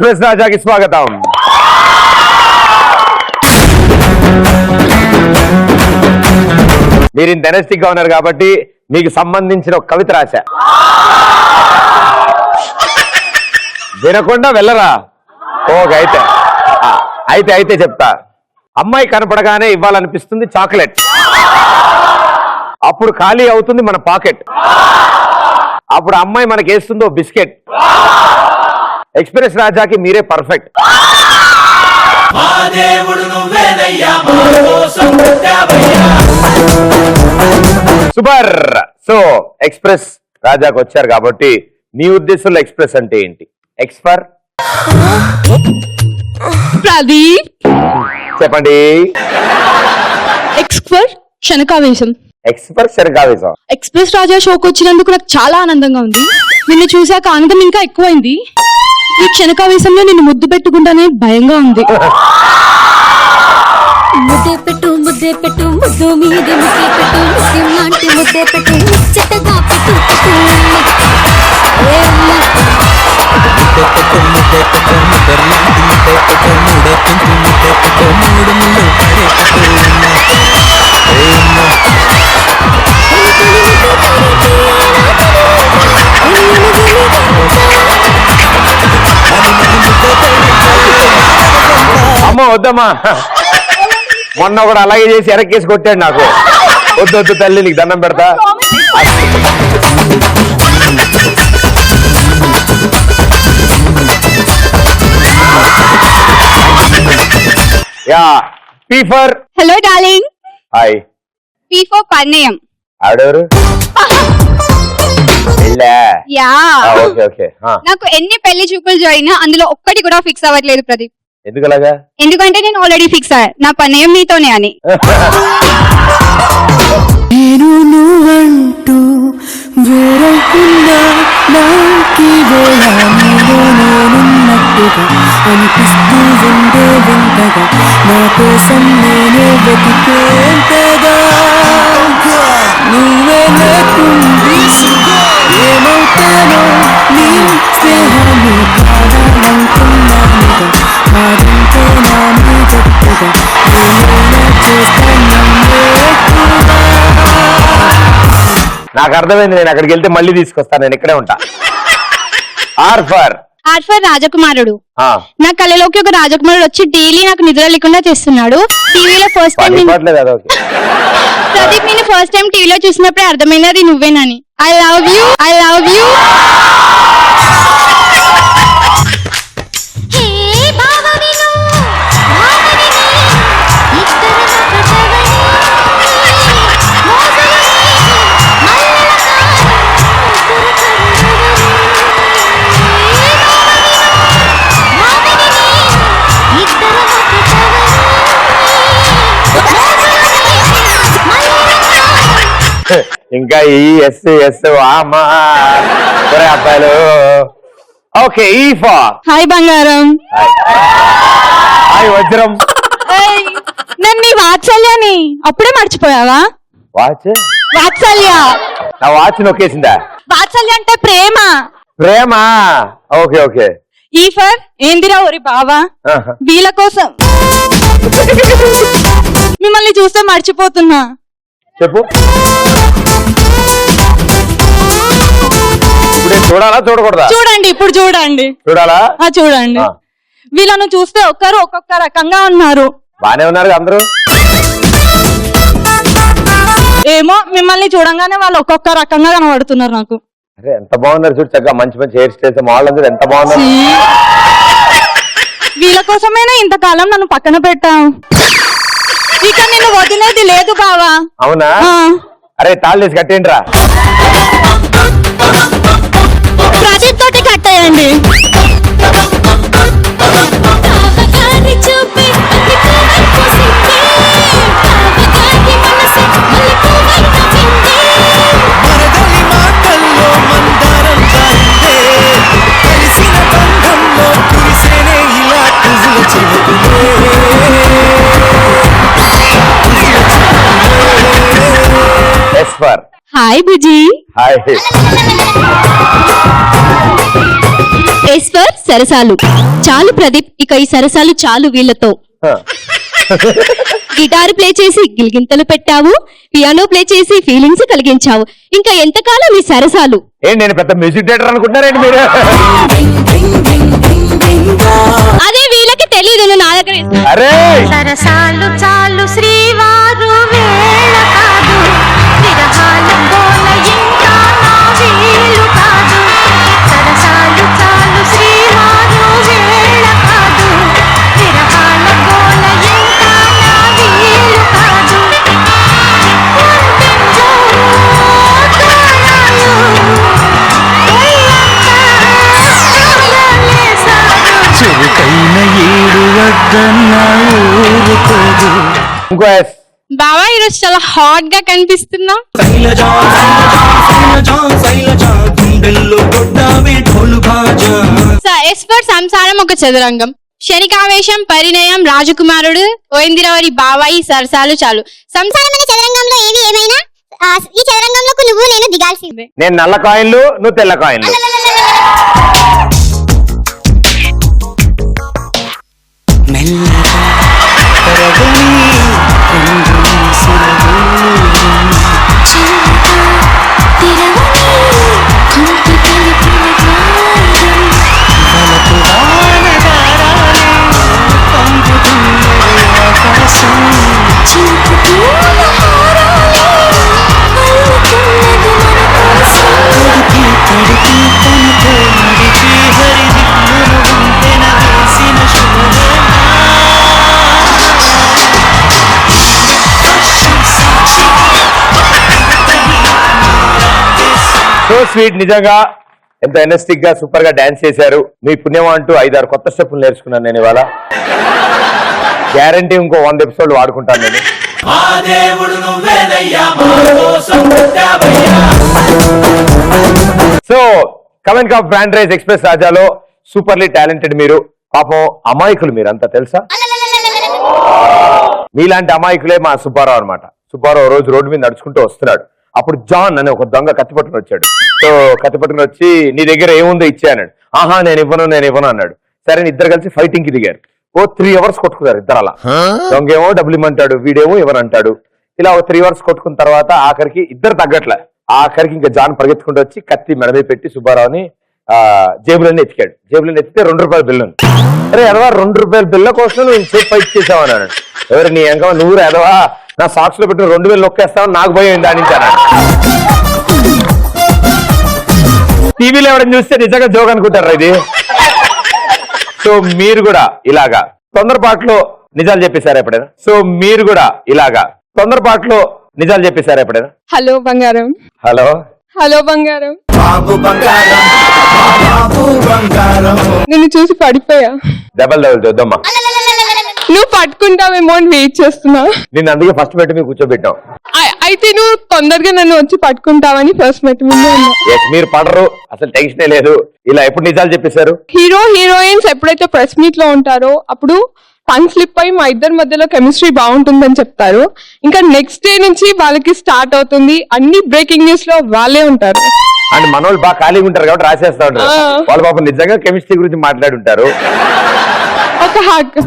Express రాజాకి స్వాగతం. మీరు ఇంత ఎనర్జిటిక్ గా ఉన్నారు కాబట్టి మీకు సంబంధించిన ఒక కవిత రాశా. వినకుండా వెళ్ళరా? ఓకే, అయితే చెప్తా. అమ్మాయి కనపడగానే ఇవ్వాలనిపిస్తుంది చాక్లెట్, అప్పుడు ఖాళీ అవుతుంది మన పాకెట్, అప్పుడు అమ్మాయి మనకి వేస్తుందో బిస్కెట్. ఎక్స్ప్రెస్ రాజాకి మీరే పర్ఫెక్ట్. సూపర్. సో ఎక్స్ప్రెస్ రాజాకి వచ్చారు కాబట్టి మీ ఉద్దేశంలో ఎక్స్ప్రెస్ అంటే ఏంటి? ఎక్స్పర్ ప్రదీప్ చెప్పండి. ఎక్స్పర్ శనకావేశం. ఎక్స్పర్ శనకావేశం. ఎక్స్ప్రెస్ రాజా షోకి వచ్చినందుకు నాకు చాలా ఆనందంగా ఉంది. నిన్ను చూశాక ఆనందం ఇంకా ఎక్కువైంది. ఈ క్షణకావేశంలో నిన్ను ముద్దు పెట్టుకుంటానే భయంగా ఉంది. ముద్దే పెట్టు ముద్దు మీది ముద్దే పెట్టు, ముస్లిం లాంటి ముద్దే పెట్టు, ముచ్చటగా పెట్టు అమ్మ వద్దమ్మా, మొన్న కూడా అలాగే చేసి ఎరక్కేసి కొట్టాడు నాకు. వద్దు తల్లి, నీకు దండం పెడతా. Ya P for hello darling. Hi. P for పరిణయం. ఆవిడెవరు? యా. ఓకే. నాకు ఎన్ని పెళ్లి చూపులు జరిగినా అందులో ఒక్కటి కూడా ఫిక్స్ అవ్వట్లేదు ప్రదీప్. ఎందుకలాగా? ఎందుకంటే నేను ఆల్రెడీ ఫిక్స్ అయ్యా, నా పరిణయం మీతోనే అని. నేను నువ్వంటూ వేరకుండా నాకి వేళ నీలో నేనున్నట్టుగా అనిపిస్తూ ఉండే వింతగా, నా కోసం నేనే వెతికేంతగా. నువ్వే లేకుండి ఏమవుతానో నీ స్నేహాన్ని కావాలనుకున్నానుగా, మారింటే నా మీదట్టుగా నేనేలా చేస్తాను. నాకు అర్థమైంది, నేను అక్కడికి వెళ్తే మళ్ళీ తీసుకొస్తాను, నేను ఇక్కడే ఉంటా. ఆర్ ఫర్ రాజకుమారుడు. నా కళ్ళలోకి ఒక రాజకుమారుడు వచ్చి డైలీ నాకు నిద్ర లేకుండా చేస్తున్నాడు. టీవీలో ఫస్ట్ టైం ప్రదీప్ నేను ఫస్ట్ టైం టీవీలో చూసినప్పుడే అర్థమైంది అది నువ్వేనని. I love you. ఇంకా ఈ ఎస్ అబ్బాయిలు. ఓకే, ఈ ఫర్ హాయ్ బంగారం. హాయ్ వజ్రం. నన్ను వాత్సల్యాన్ని అప్పుడే మర్చిపోయావా? వాత్సల్య. నా వాచ్ నొక్కేసిందా? వాత్సల్య అంటే ప్రేమ. ఓకే. ఈ ఫర్ ఏందిరా ఓరి బావా, వీళ్ళ కోసం మిమ్మల్ని చూస్తే మర్చిపోతున్నా. చెప్పు. చూడాలా చూడకూడదా? చూడండి, ఇప్పుడు చూడండి. చూడాలా? చూడండి. వీళ్ళను చూస్తే ఒక్కొక్క రకంగా ఉన్నారు. బానే ఉన్నారు అందరూ. ఏమో మిమ్మల్ని చూడంగానే వాళ్ళు ఒక్కొక్క రకంగా కనబడుతున్నారు నాకు. అరే ఎంత బాగున్నారు చూడు, చక్కగా మంచి హెయిర్ స్టైల్స్ వాళ్ళందరూ ఎంత బాగున్నారు. వీళ్ళ కోసమైనా ఇంతకాలం నన్ను పక్కన పెట్టావు, ఇక నేను వదిలేది లేదు బావా. అవునా? అరే తాళ్ళు వేసి కట్టేయండి రా. ప్రదీప్ తోటి కట్టేయండి. Hi Bujji. Hi. S for సరసాలు. చాలు ప్రదీప్, ఇక ఈ సరసాలు చాలు వీళ్ళతో. గిటార్ ప్లే చేసి గిల్గింతలు పెట్టావు, పియానో ప్లే చేసి ఫీలింగ్స్ కలిగించావు. ఇంకా ఎంతకాలం ఈ సరసాలు? ఏంటి నేను పెద్ద మ్యూజిక్ డైరెక్టర్ అనుకుంటున్నారండి మీరు? అదే వీళ్ళకి తెలియదు, నువ్వు నా దగ్గర ఇస్తా. అరే సరసాలు చాలు శ్రీవారు వేళ కాదు, విరహాల గోల ఇంకా నా వీలు కాదు. సరసాలు చాలు శ్రీవారు వేళ కాదు, విరహాల గోల ఇంకా నా వీలు కాదు. చురుకైన ఏడు వద్దన్న ఊరుకోదు. ఇంకో ఎస్. బావా ఈరోజు చాలా హాట్ గా కనిపిస్తున్నా. శైలజా శైలజా శైలజా గుండెల్లో కొట్టావే ఢోలు బాజా. ఎస్ ఫర్ సంసారం ఒక చదురంగం, శనికావేశం, పరిణయం, రాజకుమారుడు, ఓయిందిరవరి, బావాయి, సరసాలు చాలు. సంసారం అనే చదరంగంలో ఏది ఏమైనా ఈ చదరంగంలోకి నువ్వు నేను దిగాల్సిందే. నేను నల్ల కాయిన్లు, నువ్వు తెల్ల కాయిన్లు. మెల్లగా తరగని రంగుని సులభులు. వలపు వానదారాలే పంపుతున్నది ఆకాశం. తడిపి తడిపి తనతో నడిచి హరిదిక్కును వంతెన వేసిన శుభవేళ. సో స్వీట్, నిజంగా ఎంత ఎనర్జెటిక్ గా సూపర్ గా డాన్స్ చేశారు. మీ పుణ్యం అంటూ 5-6 కొత్త స్టెప్పులు నేర్చుకున్నాను నేను ఇవాళ. గ్యారంటీ ఇంకో 100 ఎపిసోడ్లు వాడుకుంటాను నేను. So comment of brand rise express రాజాలో సూపర్లీ టాలెంటెడ్ మీరు. పాపం అమాయకులు మీరు అంతా తెలుసా? మీలాంటి అమాయకులే మా సుబ్బారావు అన్నమాట. సుబ్బారావు రోజు రోడ్డు మీద నడుచుకుంటూ వస్తున్నాడు. అప్పుడు జాన్ అనే ఒక దొంగ కత్తి పట్టుకుని వచ్చాడు. సో కత్తి పట్టుకుని వచ్చి నీ దగ్గర ఏముందో ఇచ్చే అన్నాడు. ఆహా నేను ఇవ్వను అన్నాడు. సరే ఇద్దరు కలిసి ఫైటింగ్ కి దిగారు. ఓ 3 hours కొట్టుకున్నారు ఇద్దరు అలా. దొంగ ఏమో డబ్బులు ఇమ్మంటాడు, వీడేమో ఇవ్వనంటాడు. ఇలా ఒక 3 hours కొట్టుకున్న తర్వాత ఆఖరికి ఇద్దరు తగ్గట్లే. ఆఖరికి ఇంకా జాన్ పరిగెత్తుకుంటూ వచ్చి కత్తి మెడమే పెట్టి సుబ్బారావుని జేబులన్నీ ఎత్తికాడు. జేబులన్నీ ఎత్తితే 2 రూపాయల బిల్లు ఉంది. అరే ఎదవా 2 రూపాయల బిల్ల కోసం నువ్వు ఇంత ఫైట్ చేసావు అన్నాడు. ఎవరు నీ ఎంక నువ్వు ఎదవా నా సాక్స్ లో పెట్టిన 2000 నొక్కేస్తావు, నాకు భయం దానించాను. టీవీలో ఎవరైనా చూస్తే నిజంగా జోక్ అనుకుంటారా ఇది? సో మీరు కూడా ఇలాగా తొందరపాట్లో నిజాలు చెప్పేశారా ఎప్పుడైనా? సో మీరు కూడా ఇలాగా తొందరపాట్లో నిజాలు చెప్పేశారా ఎప్పుడైనా? హలో బంగారం, హలో హలో బంగారం, నిన్ను చూసి పడిపోయా. డబల్ చూద్దామా? నువ్వు పట్టుకుంటావేమో అని వెయిట్ చేస్తున్నా. నిన్ను అందుకే ఫస్ట్ పెట్టి మీకు కూర్చోబెట్టాం. అయితే నువ్వు తొందరగా నన్ను వచ్చి పట్టుకుంటావని ఫస్ట్ మెట్ ముందే ఉన్నా. Yes, మీరు పడరు, అసలు టెన్షనే లేదు. ఇలా ఎప్పుడు నిజాలు చెప్పేశారు? హీరో హీరోయిన్స్ ఎప్పుడైతే ప్రెస్ మీట్ లో ఉంటారో అప్పుడు టంగ్ స్లిప్ అయి మా ఇద్దరి మధ్యలో కెమిస్ట్రీ బాగుంటుందని చెప్తారు. ఇంకా నెక్స్ట్ డే నుంచి వాళ్ళకి స్టార్ట్ అవుతుంది. అన్ని బ్రేకింగ్ న్యూస్ లో వాళ్ళే ఉంటారు. అండ్ మనోళ్ళు బాగా ఖాళీగా ఉంటారు కాబట్టి రాసేస్తా ఉంటారు. వాళ్ళ పాపం నిజంగా కెమిస్ట్రీ గురించి మాట్లాడి ఉంటారు. ఒక హాక్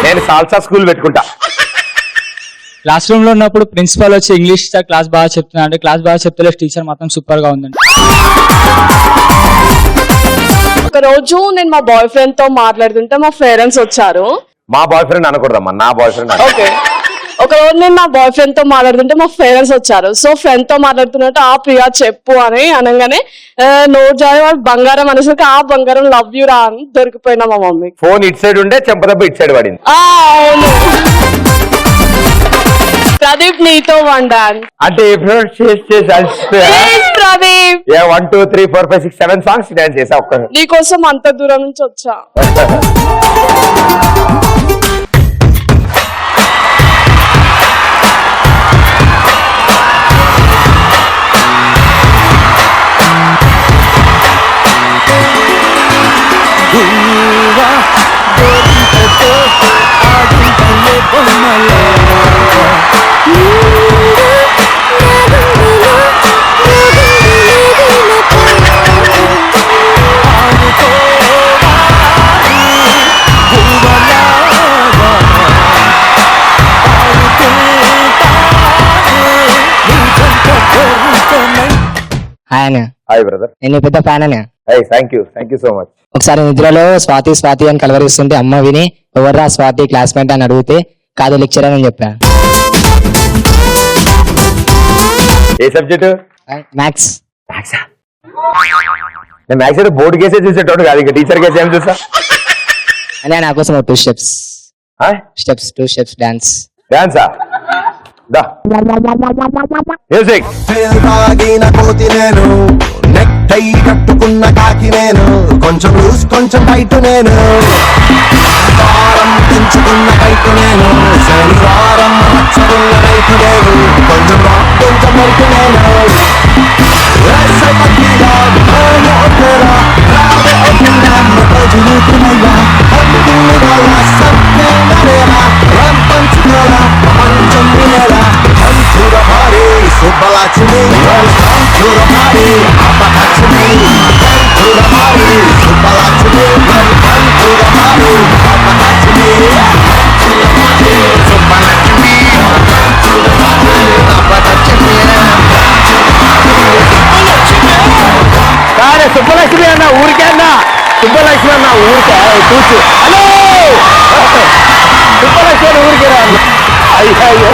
నేను సాల్సా స్కూల్ పెట్టుకుంటా. క్లాస్ రూమ్ లో ఉన్నప్పుడు ప్రిన్సిపల్ వచ్చి ఇంగ్లీష్ సార్ క్లాస్ బాగా చెప్తున్నా అంటే క్లాస్ బాగా చెప్తలే, టీచర్ మాత్రం సూపర్ గా ఉందండి. ఒక రోజు నేను మా బాయ్ ఫ్రెండ్ తో మాట్లాడుతుంటే మా పేరెంట్స్ వచ్చారు. మా బాయ్ ఫ్రెండ్ అనకూడదమ్మా, నా బాయ్ ఫ్రెండ్. ఓకే, ఒక రోజు నేను మా బాయ్ ఫ్రెండ్ తో మాట్లాడుతుంటే మా పేరెంట్స్ వచ్చారు. సో ఫ్రెండ్ తో మాట్లాడుతున్నట్టు ఆ ప్రియా చెప్పు అని అనగానే నోట్ జాయి వాళ్ళు బంగారం అనేసరికి ఆ బంగారం లవ్ యూ రా అని దొరికిపోయినా మా మమ్మీ. ఫోన్ ఇటు సైడ్ ఉండే చెంపదెబ్బ ఇటు సైడ్ పడింది. అవును, ప్రదీప్ నీతో వన్ డాన్స్ అంటే ప్రదీప్ 1 2 3 4 5 6 7 సాంగ్స్ డాన్స్ చేసా. ఒక్క నీకోసం అంత దూరం నుంచి వచ్చా. ఆయన హాయ్ బ్రదర్. నేను పెద్ద ఫ్యాన్ అని. Thank you so much. ఒకసారి నిద్రలో స్వాతి స్వాతి అని కలవరిస్తుంటే అమ్మ విని ఎవర్రా స్వాతి క్లాస్మేట్ అని అడిగితే కాదు లెక్చరర్ అని చెప్పా. ఏ సబ్జెక్ట్? మ్యాథ్స్. నేను మ్యాథ్స్ అయితే బోర్డు కేసే చూసేటోడు కాదు, ఇంకా టీచర్ కేసు ఏం చూసా. అని నా కోసం 2 స్టెప్స్ డాన్స్. డాన్సా? మ్యూజిక్. తాగిన కోతి నేను, నెక్ టై కట్టుకున్న కాకి నేను, కొంచెం లూజ్ కొంచెం టైట్ నేను, వారం పెంచుకున్న టైట్ నేను, శనివారం మచ్చరున్న టైట్ నేను, కొంచెం రాక్ కొంచెం వైట్ నేను. ऐसे पतिया मैं तेरा रावे अपना मजनू तुम्हारा हम तुम वाला सबके मेरा रम पंच मेरा पंचम मेरा हम थोड़ा भारी सुबला चुनी हम थोड़ा भारी आपा चुनी हम थोड़ा भारी सुबला चुनी हम थोड़ा भारी आपा चुनी सुबला चुनी हम थोड़ा भारी आपा चुनी. కానీ సుబ్బలక్ష్మి అన్న ఊరికే అన్న, సుబ్బలక్ష్మి అన్న ఊరికే కూర్చు. హలో సుబ్బలక్ష్మి అన్న ఊరికే రా. అయ్యో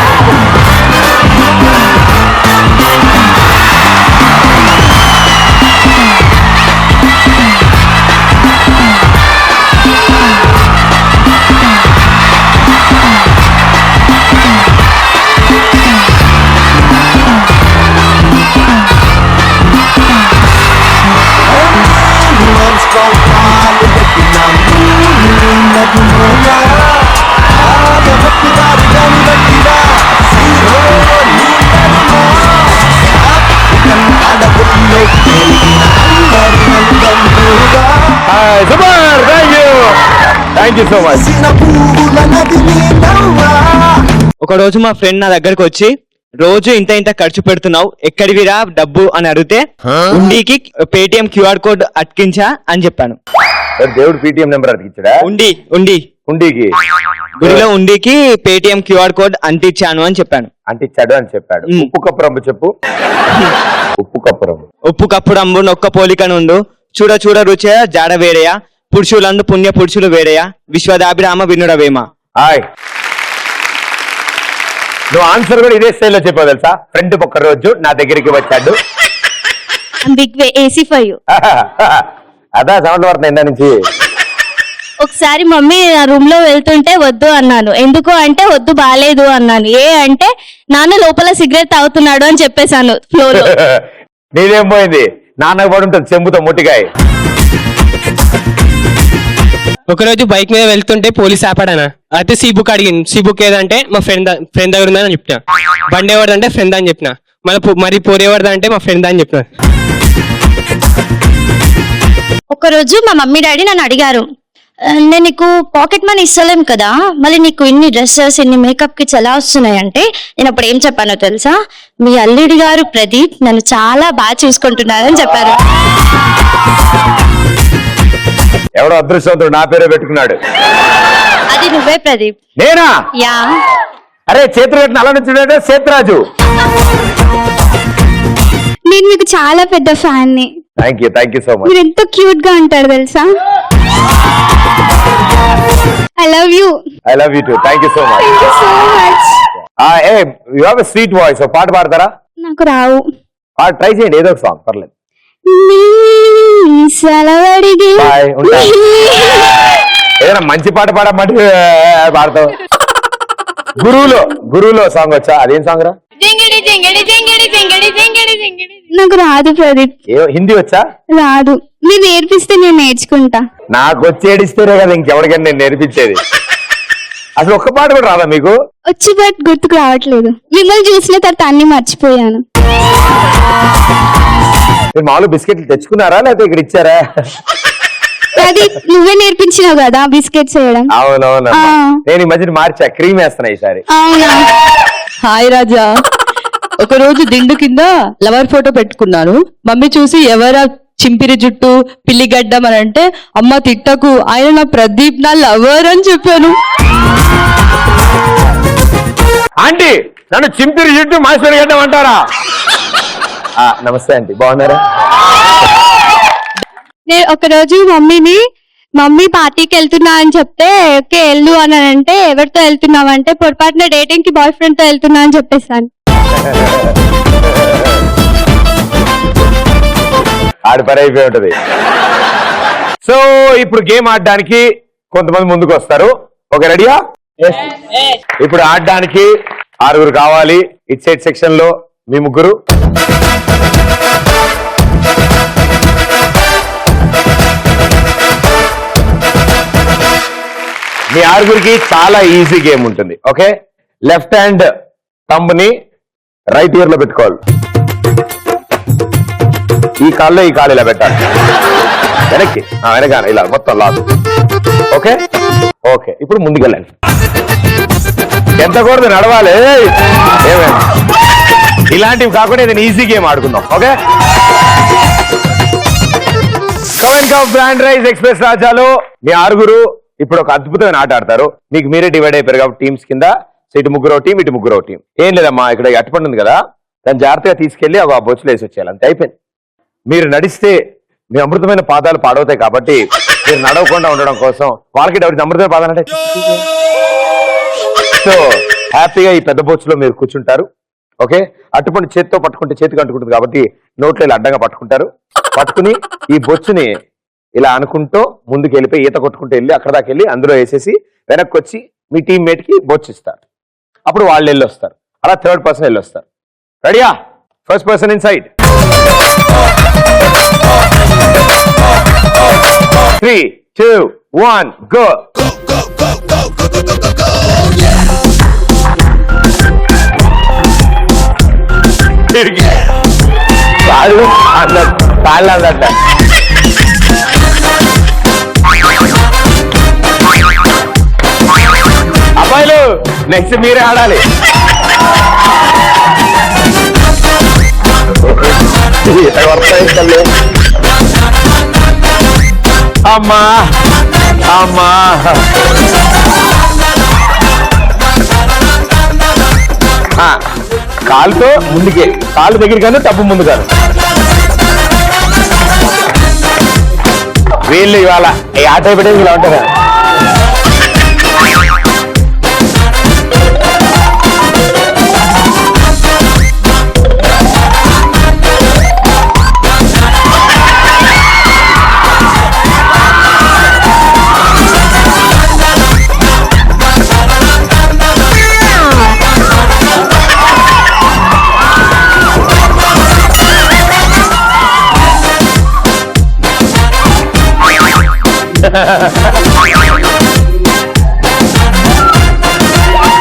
super. Thank you so much. ఒక రోజు మా ఫ్రెండ్ నా దగ్గరకు వచ్చి, రోజు ఇంత ఇంత ఖర్చు పెడుతున్నావు ఎక్కడివిరా డబ్బు అని అడిగితే, ఉండికి పేటిఎం క్యూఆర్ కోడ్ అతికించా అని చెప్పాను. దేవుడు పేటిఎం నెంబర్ అతికించాడా? ఉండికి గుడిలో ఉండికి పేటిఎం క్యూఆర్ కోడ్ అంటించాను అని చెప్పాను. అంటించాడు అని చెప్పాడు. ఉప్పు కప్పు రంబు చెప్పు. ఉప్పు కప్పు రంబు నొక్క పోలిక నుండు, చూడ చూడ రుచయ జాడ వేడయ, పురుషులందు పుణ్య పురుషులు వేడయ, విశ్వదాభిరామ వినుడవేమ. హాయ్. నువ్వు ఆన్సర్ కూడా ఇదే స్టైల్లో చెప్పావు తెలుసా? ఫ్రెండ్ ఒక్క రోజు నా దగ్గరికి వచ్చాడు. Big way AC for you. అదా సౌండ్ పడుతుంది ఇందా నుంచి. ఒకసారి మమ్మీ నా రూమ్ లో వెళ్తుంటే వద్దు అన్నాను. ఎందుకు అంటే వద్దు బాలేదు అన్నాను. అంటే నాన్న లోపల సిగరెట్ తాగుతున్నాడు అని చెప్పేశాను ఫ్లో లో. నీదేం పోయింది? నాన్నకు పడి ఉంటుంది చెంబుతో ముట్టికాయ. ఒకరోజు బైక్ మీద వెళ్తుంటే పోలీస్ ఆపాడనా. అయితే సీ బుక్ అడిగింది. సీ బుక్ ఏదంటే మా ఫ్రెండ్ దగ్గర ఉందని చెప్పిన. బండి ఎవరిదంటే ఫ్రెండ్ అని చెప్పిన. మరి పోరు ఎవరిదంటే మా ఫ్రెండ్ అని చెప్పిన. ఒకరోజు మా మమ్మీ డాడీ నన్ను అడిగారు, నేను నీకు పాకెట్ మనీ ఇస్తలేం కదా, మళ్ళీ నీకు ఇన్ని డ్రెస్సెస్ ఇన్ని మేకప్ కిట్స్ ఎలా వస్తున్నాయి అంటే, నేను అప్పుడు ఏం చెప్పానో తెలుసా? మీ అల్లుడి గారు ప్రదీప్ నన్ను చాలా బాగా చూసుకుంటున్నారని చెప్పారు. ఎవడో అదృష్టవంతుడు నా పేరే పెట్టుకున్నాడు. అది నువ్వే ప్రదీప్. నేనా? యా. అరే చేతులు పెట్టిన అలా నుంచి సేత్రాజు. నేను మీకు చాలా పెద్ద ఫ్యాన్ ని. Thank you so much. మీరు ఎంతో క్యూట్ గా ఉంటారు తెలుసా. I love you two. Thank you so much. You have a sweet voice. పాట పాడతారా? నాకు రావు. ట్రై చేయండి, ఏదో ఒక సాంగ్ పర్లేదు. ఏదైనా మంచి పాట పాడమంటే పాడతావు. గురువులో సాంగ్ వచ్చా? అదేం సాంగ్ రా? నాకు రాదు ప్రదీప్. హిందీ వచ్చా? రాదు. మీరు నేర్పిస్తే నేను నేర్చుకుంటా. నాకు వచ్చి ఏడిస్తేనే కదా ఇంకెవరికైనా నేను నేర్పించేది. అసలు ఒక్క పాట కూడా రాదా మీకు? వచ్చి బట్ గుర్తుకు రావట్లేదు. మిమ్మల్ని చూసిన తర్వాత అన్ని మర్చిపోయాను. మీరు మామూలు బిస్కెట్లు తెచ్చుకున్నారా లేకపోతే ఇక్కడ ఇచ్చారా? ప్రదీప్ నువ్వే నేర్పించినావు కదా బిస్కెట్స్ వేయడం. అవునవును. నేను ఈ మధ్యన మార్చా, క్రీమ్ వేస్తున్నా ఈసారి. అవునా? హాయ్ రాజా. ఒక రోజు దిండు కింద లవర్ ఫోటో పెట్టుకున్నాను. మమ్మీ చూసి ఎవరా చింపిరి జుట్టు పిల్లిగడ్డం అని అంటే, అమ్మ తిట్టకు, ఆయన నా ప్రదీప్ నా లవర్ అని చెప్పాను. ఆంటీ నన్ను చింపిరి జుట్టు మాసిరి గడ్డం అంటారా? నమస్తే ఆంటీ, బాగున్నారా? నేను ఒకరోజు మమ్మీ పార్టీకి వెళ్తున్నా అని చెప్తే ఓకే వెళ్ళు అని అంటే ఎవరితో వెళ్తున్నావు అంటే పొరపాటున డేటింగ్ కి బాయ్ ఫ్రెండ్ తో వెళ్తున్నా అని చెప్పేస్తాను. ఆడి పని అయిపోయి ఉంటది. సో ఇప్పుడు గేమ్ ఆడడానికి కొంతమంది ముందుకు వస్తారు. ఓకే, రెడీయా? ఇప్పుడు ఆడడానికి 6 కావాలి. ఇట్ సైడ్ సెక్షన్ లో మీ ముగ్గురు, మీ 6 చాలా ఈజీ గేమ్ ఉంటుంది. ఓకే, లెఫ్ట్ హ్యాండ్ థంబ్ ని రైట్ ఇయర్ లో పెట్టుకోవాలి. ఈ కాల్లో ఈ కాలు ఇలా పెట్టాలి, వెనక్కి వెనక ఇలా మొత్తం లాగు. ఓకే ఓకే, ఇప్పుడు ముందుకెళ్ళండి. ఎంత కూడదు నడవాలి. ఏమైనా ఇలాంటివి కాకుండా ఇది ఈజీ గేమ్ ఆడుకుందాం. ఓకే, బ్రాండ్ రైస్ ఎక్స్ప్రెస్ రాజాలో మీ 6 ఇప్పుడు ఒక అద్భుతమైన ఆట ఆడతారు. మీకు మీరే డివైడ్ అయిపోయారు కాబట్టి టీమ్స్ కింద. ఇటు 3 టీం, ఇటు 3 టీం. ఏం లేదమ్మా, ఇక్కడ అట్టుపండు ఉంది కదా, దాన్ని జాగ్రత్తగా తీసుకెళ్లి ఆ బొచ్చులు వేసి వచ్చేయాలి, అంతే, అయిపోయింది. మీరు నడిస్తే మీ అమృతమైన పాదాలు పాడవుతాయి కాబట్టి మీరు నడవకుండా ఉండడం కోసం వాళ్ళకి ఎవరికి అమృతమైన పాదాలు అంటే సో హ్యాపీగా ఈ పెద్ద బొచ్చులో మీరు కూర్చుంటారు. ఓకే, అట్టుపండు చేతితో పట్టుకుంటే చేతికి అంటుకుంటుంది కాబట్టి నోట్లో ఇలా అడ్డంగా పట్టుకుంటారు. పట్టుకుని ఈ బొచ్చుని ఇలా అనుకుంటూ ముందుకు వెళ్ళిపోయి ఈత కొట్టుకుంటూ వెళ్ళి అక్కడ దాకా వెళ్ళి అందులో వేసేసి వెనక్కి వచ్చి మీ టీమ్మేట్ కి బొచ్చు ఇస్తారు. అప్పుడు వాళ్ళు వెళ్ళి వస్తారు. అలా థర్డ్ పర్సన్ వెళ్ళి వస్తారు. రెడీయా? First person in side. 3, 2, 1 go. కాళ్ళు అందట. అబ్బాయిలు నెక్స్ట్ మీరే ఆడాలి. అమ్మా అమ్మా, కాలుతో ముందుకే, కాలు దగ్గర కాను టబ్బు ముందు కాను. వీళ్ళు ఇవాళ ఈ ఆట అయిపోయి ఇలా ఉంటారు.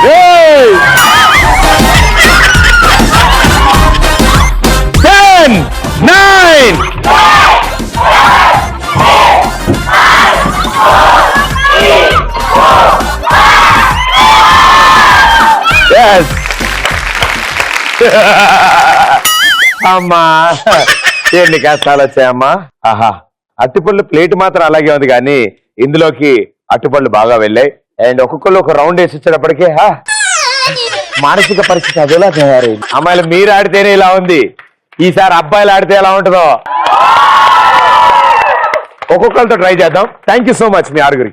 Hey! 10, 9. Yes. అమ్మా, ఎన్ని కష్టాలు వచ్చాయమ్మా. ఆహా, అట్టిపళ్ళు ప్లేట్ మాత్రం అలాగే ఉంది కానీ ఇందులోకి అట్టిపళ్ళు బాగా వెళ్ళాయి. అండ్ ఒక్కొక్కరు ఒక రౌండ్ వేసి వచ్చేటప్పటికే మానసిక పరిస్థితి అదేలా తయారైంది. అమ్మాయిలు మీరు ఆడితేనే ఇలా ఉంది, ఈసారి అబ్బాయిలు ఆడితే ఎలా ఉంటుందో ఒక్కొక్కరితో ట్రై చేద్దాం. థ్యాంక్ యూ సో మచ్ మీ 6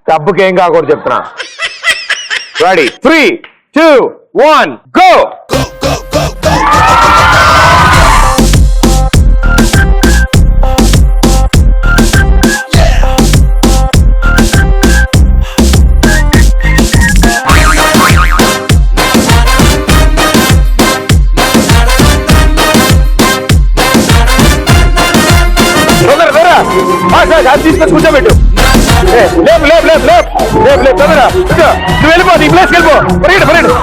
తప్పుకేం కాకూడదు చెప్తున్నా. రెడీ? 3, 2, 1 గో. తీసుకొచ్చి కూర్చోబెట్టు. లేపు లేపు లేపు లేపు లేపు లేపు తొందరగా నువ్వు వెళ్ళిపో, నీ ప్లేస్కి వెళ్ళిపో. పరిగెడు పరిగెడు.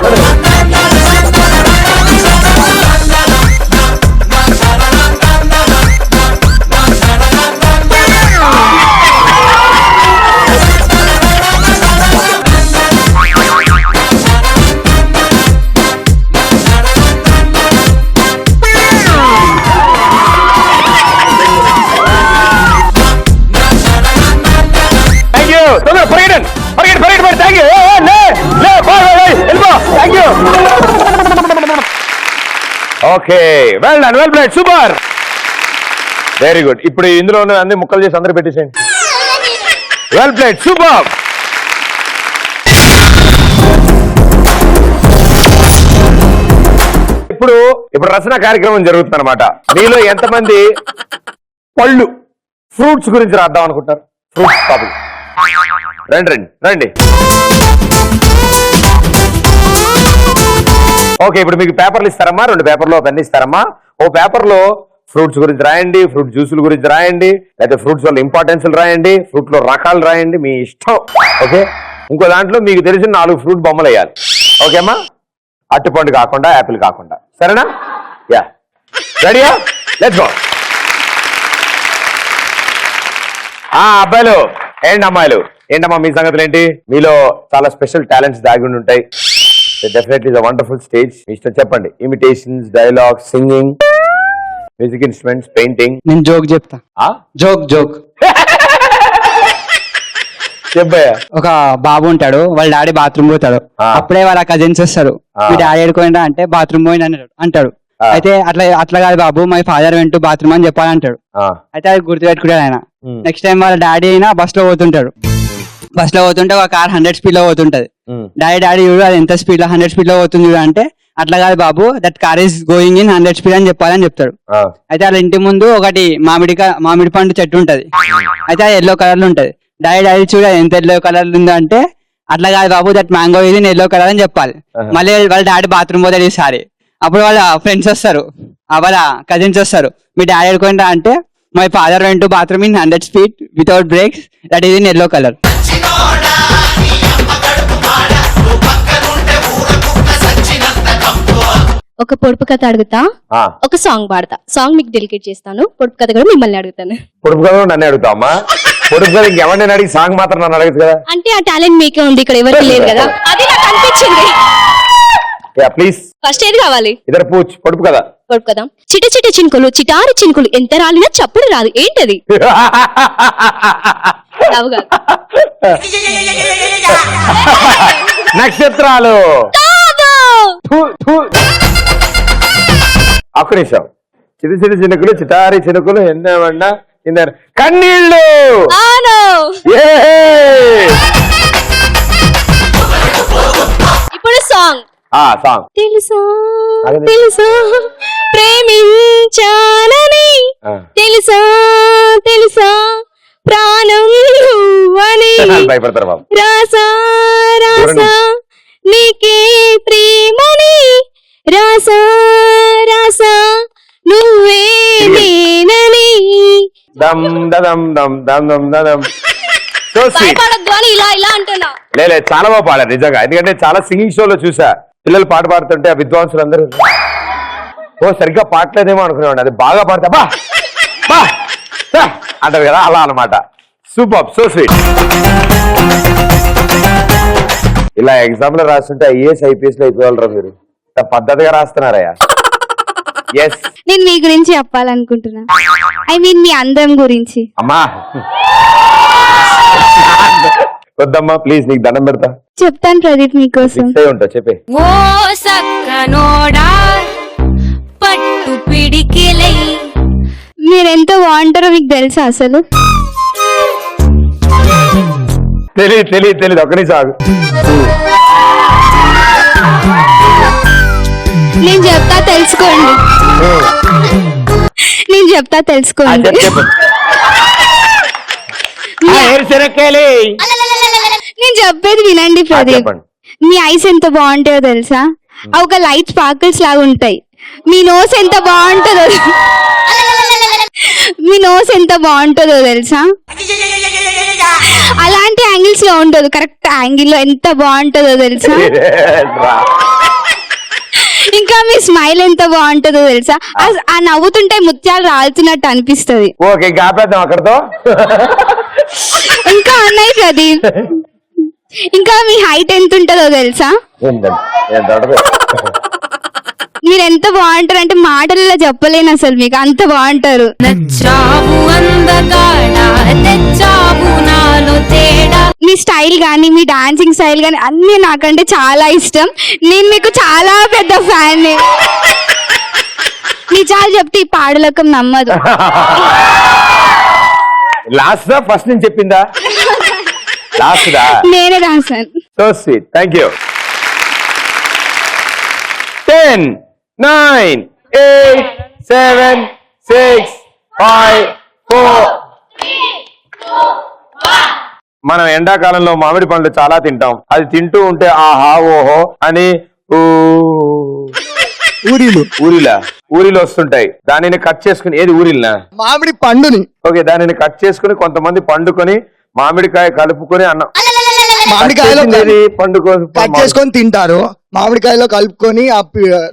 Okay, well done, well played, super, very good. ఇప్పుడు ఇందులో ఉన్న అన్ని ముక్కలు చేసి అందరూ పెట్టేసేయండి. Well played, super. ఇప్పుడు రచన కార్యక్రమం జరుగుతుంది అనమాట. మీలో ఎంతమంది పళ్ళు ఫ్రూట్స్ గురించి రాద్దాం అనుకుంటారు? ఫ్రూట్స్ టాపిక్, రండి రండి రండి. ఓకే, ఇప్పుడు మీకు పేపర్లు ఇస్తారమ్మా, 2 పేపర్లో పెన్ ఇస్తారమ్మా. ఓ పేపర్లో ఫ్రూట్స్ గురించి రాయండి, ఫ్రూట్ జ్యూసుల గురించి రాయండి, లేకపోతే ఫ్రూట్స్ వల్ల ఇంపార్టెన్స్ రాయండి, ఫ్రూట్ లో రకాలు రాయండి, మీ ఇష్టం. ఓకే, ఇంకో దాంట్లో మీకు తెలిసిన 4 ఫ్రూట్ బొమ్మలు వేయాలి. ఓకేమ్మా, అరటిపండు కాకుండా, యాపిల్ కాకుండా, సరేనా? యా, రెడీయా? Let's go. అబ్బాయిలు ఏంటి, అమ్మాయిలు ఏంటమ్మా మీ సంగతులు ఏంటి? మీలో చాలా స్పెషల్ టాలెంట్స్ దాగి ఉండి ఉంటాయి. Definitely is a wonderful stage. మీ ఇష్టం చెప్పండి. Imitations, dialogues, singing, music instruments, painting. నేను జోక్ చెప్తా. జోక్ జోక్ చెప్పయ్యా. ఒక బాబు ఉంటాడు, వాళ్ళ డాడీ బాత్రూమ్ పోతాడు. అప్పుడే వాళ్ళ కజిన్స్ వస్తారు. మీ డాడీ ఏడుకోండా అంటే బాత్రూమ్ పోయింది అంటాడు. అయితే అట్లా కాదు బాబు, మై ఫాదర్ వెంట బాత్రూమ్ అని చెప్పాలంటాడు. అయితే అది గుర్తుపెట్టుకుంటాడు ఆయన. నెక్స్ట్ టైం వాళ్ళ డాడీ అయినా బస్ లో పోతుంటాడు. బస్ లో పోతుంటే ఒక కార్ 100 స్పీడ్ లో పోతుంటది. డాడీ చూడు అది ఎంత స్పీడ్ లో 100 స్పీడ్ లో పోతుంది చూడు అంటే, అట్లా కాదు బాబు, that car is going in 100 speed అని చెప్పాలని చెప్తాడు. అయితే వాళ్ళ ఇంటి ముందు ఒకటి మామిడి పండు చెట్టు ఉంటది. అయితే అది ఎల్లో కలర్ లో ఉంటది. డాడీ చూడ ఎంత ఎల్లో కలర్ ఉందో అంటే, అట్లా కాదు బాబు, దట్ మ్యాంగో ఇది ఎల్లో కలర్ అని చెప్పాలి. మళ్ళీ వాళ్ళ డాడీ బాత్రూమ్ పోతాడు ఈసారి. అప్పుడు వాళ్ళ ఫ్రెండ్స్ వస్తారు, వాళ్ళ కజిన్స్ వస్తారు. మీ డాడీ ఎడుకుంటా అంటే, my father went to bathroom in 100 speed without brakes, that is in yellow colour. ఒక పొడుపు కథ అడుగుతా, ఒక సాంగ్ పాడతా. సాంగ్ మీకు డెలికేట్ చేస్తాను, పొడుపు కథ కూడా మిమ్మల్ని అడుగుతాను. పొడుపు కథ నన్ను అడుగుతామా? పొడుపు కథ ఇంకెవరిని అడిగి సాంగ్ మాత్రం నన్ను అడగదు కదా. అంటే ఆ టాలెంట్ మీకే ఉంది, ఇక్కడ ఎవరికి లేదు కదా, అది నాకు అనిపించింది. ప్లీజ్, ఫస్ట్ ఏది కావాలి? ఇద్దరు పూచ్ పొడుపు కదా. పొడుపు కదా. చిట చిట చినుకులు, చిటారి చినుకులు, ఎంత రాలినా చప్పుడు రాదు, ఏంటది? నక్షత్రాలు. ఒక్క నిమిషం. చిన్న చిన్న చినుకులు, చిటారి చినుకులు, ఎన్నవన్నా కన్నీళ్ళు. ఇప్పుడు సాంగ్. సాంగ్ తెలుసా తెలుసా ప్రేమించానని, తెలుసా తెలుసా ప్రాణం నువ్వని, భయపడతారు బాబు. రాసా రాసా నీకే ప్రేమని, రాసా రాసా నువ్వే నేనని. దమ్ దదం దమ్ దమ్ దమ్ దదం. So sweet. ఇలా ఇలా అంటున్నా. లే, చాలా బాగా పాడారు నిజంగా. ఎందుకంటే చాలా సింగింగ్ షోలో చూసా, పిల్లలు పాట పాడుతుంటే ఆ విద్వాంసులు అందరూ సరిగ్గా పాడలేదేమో అనుకునేవాడు. అది బాగా పాడితే బా బా అంటారు కదా, అలా అన్నమాట. Super, so sweet. ఇలా ఎగ్జామ్ లో రాస్తుంటే ఐఏఎస్ ఐపీఎస్ లో అయిపోగలరా మీరు? పద్ధతిగా రాస్తున్నారయ్యా. ఎస్, నేను మీ గురించి చెప్పాలనుకుంటున్నా. ఐ మీన్ మీ అందం గురించి. అమ్మా వద్దమ్మా ప్లీజ్, నీకు దండం పెడతా. చెప్తాను ప్రదీప్ మీకోసం. ఉంటా చెప్పే. ఓ సక్కనోడా పట్టు పిడికిలై. మీరెంత బాగుంటారో మీకు తెలుసా అసలు? తెలీదు. ఒక్కని సాగు. నేను చెప్తా తెలుసుకోండి. నేను చెప్పేది వినండి ప్రదీప్. మీ ఐస్ ఎంత బాగుంటాయో తెలుసా? అవి ఒక లైట్ స్పార్కిల్స్ లాగా ఉంటాయి. మీ నోస్ ఎంత బాగుంటుందో తెలుసా? అలాంటి యాంగిల్స్ లో ఉండదు, కరెక్ట్ యాంగిల్ లో ఎంత బాగుంటుందో తెలుసా? ఇంకా మీ స్మైల్ ఎంత బాగుంటుందో తెలుసా? ఆ నవ్వుతుంటే ముత్యాలు రాల్చినట్టు అనిపిస్తుంది. ఇంకా అన్నయ్య ప్రదీప్, ఇంకా మీ హైట్ ఎంత ఉంటుందో తెలుసా? మీరు ఎంత బాగుంటారు అంటే మాటలలో చెప్పలేను అసలు, మీకు అంత బాగుంటారు. మీ స్టైల్ గానీ, మీ డాన్సింగ్ స్టైల్ గానీ అన్ని నాకంటే చాలా ఇష్టం. నేను మీకు చాలా పెద్ద ఫ్యాన్. నిజాలు చెప్తే ఈ పాడులకం నమ్మదు. లాస్ట్ దా ఫస్ట్ నేను చెప్పిందా? లాస్ట్ దా? నేనే రాశాను. So sweet, thank you. 10, 9, 8, 7, 6, 5, 4. మనం ఎండాకాలంలో మామిడి పండ్లు చాలా తింటాం. అది తింటూ ఉంటే ఆహా ఓహో అని ఊరిలో వస్తుంటాయి. దానిని కట్ చేసుకుని, ఏది ఊరిల్నా? మామిడి పండుని. ఓకే, దానిని కట్ చేసుకుని కొంతమంది పండుకొని మామిడికాయ కలుపుకొని అన్నం, మామిడికాయలో పండుకో కట్ చేసుకొని తింటారు. మామిడికాయలో కలుపుకొని ఆ